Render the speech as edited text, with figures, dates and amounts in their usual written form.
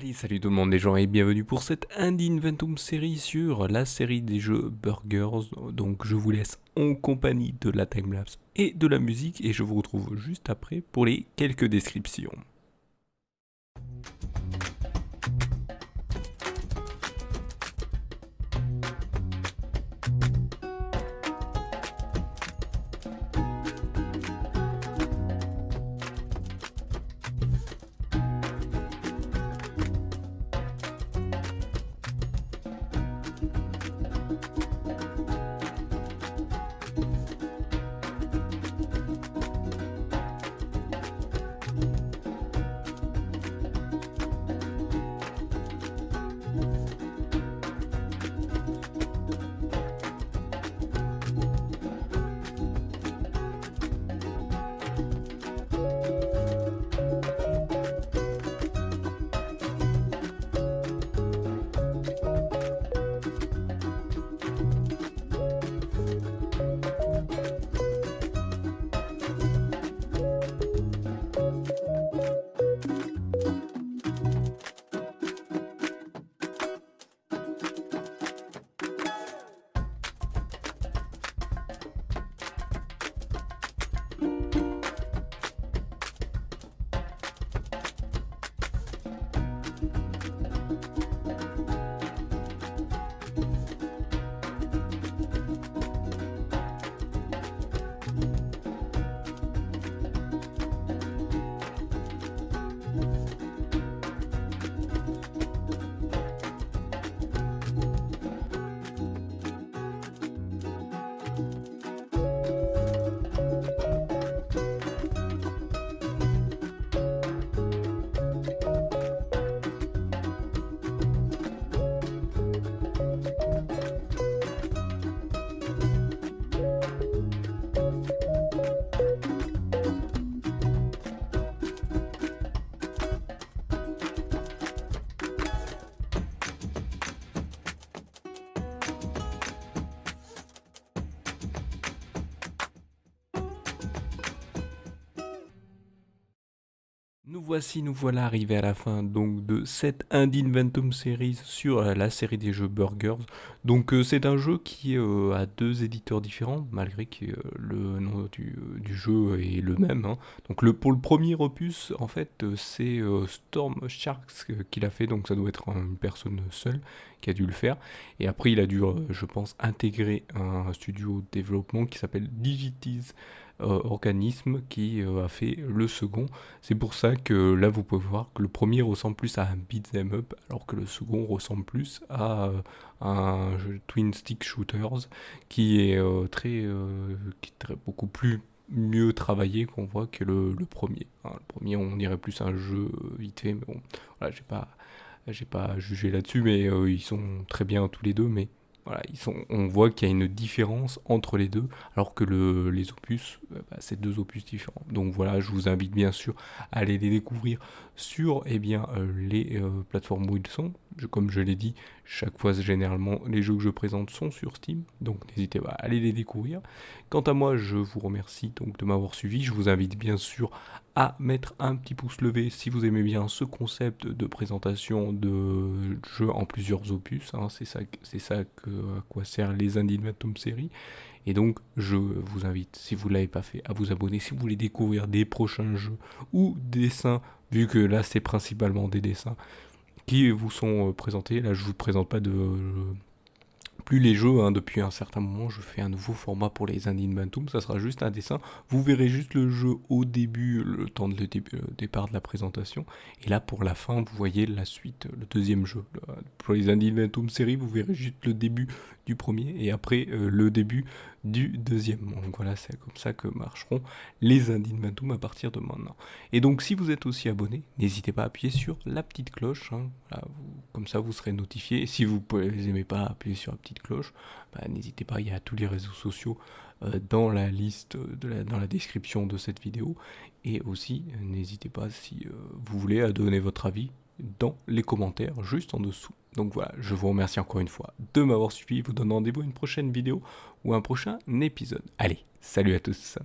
Allez, salut tout le monde les gens et bienvenue pour cette Indie Inventum série sur la série des jeux Burgers. Donc je vous laisse en compagnie de la timelapse et de la musique et je vous retrouve juste après pour les quelques descriptions. Nous voilà arrivés à la fin donc de cette Indie Inventum Series sur la série des jeux Burgers. Donc c'est un jeu qui a deux éditeurs différents malgré que le nom du jeu est le même, hein. Donc pour le premier opus en fait c'est Storm Sharks qui l'a fait, donc ça doit être une personne seule qui a dû le faire. Et après il a dû je pense intégrer un studio de développement qui s'appelle Digitiz Organisme qui a fait le second. C'est pour ça que là vous pouvez voir que le premier ressemble plus à un beat'em up alors que le second ressemble plus à un jeu twin stick shooters qui est beaucoup plus mieux travaillé qu'on voit que le premier, hein. Le premier on dirait plus un jeu vite fait, mais bon voilà, j'ai pas jugé là-dessus, mais ils sont très bien tous les deux, mais voilà, on voit qu'il y a une différence entre les deux, alors que les opus, c'est deux opus différents. Donc voilà, je vous invite bien sûr à aller les découvrir sur les plateformes où ils sont. Comme je l'ai dit, chaque fois généralement les jeux que je présente sont sur Steam, donc n'hésitez pas à aller les découvrir. Quant à moi, je vous remercie donc de m'avoir suivi. Je vous invite bien sûr à mettre un petit pouce levé si vous aimez bien ce concept de présentation de jeux en plusieurs opus, hein. C'est ça à quoi sert les Indie Inventum série. Et donc je vous invite, si vous ne l'avez pas fait, à vous abonner si vous voulez découvrir des prochains jeux ou dessins, vu que là c'est principalement des dessins qui vous sont présentés. Là je vous présente pas plus les jeux, hein. Depuis un certain moment je fais un nouveau format pour les Indie Inventum, ça sera juste un dessin, vous verrez juste le jeu au début, le temps de le départ de la présentation, et là pour la fin vous voyez la suite, le deuxième jeu. Pour les Indie Inventum série vous verrez juste le début du premier et après le début du deuxième. Donc voilà, c'est comme ça que marcheront les Indie Inventum à partir de maintenant. Et donc si vous êtes aussi abonné, n'hésitez pas à appuyer sur la petite cloche, hein. Voilà, comme ça vous serez notifié. Et si vous n'aimez pas appuyer sur la petite cloche, n'hésitez pas, il y a tous les réseaux sociaux dans la liste, dans la description de cette vidéo. Et aussi, n'hésitez pas si vous voulez à donner votre avis dans les commentaires juste en dessous. Donc voilà, je vous remercie encore une fois de m'avoir suivi, vous donne rendez-vous à une prochaine vidéo ou un prochain épisode. Allez, salut à tous.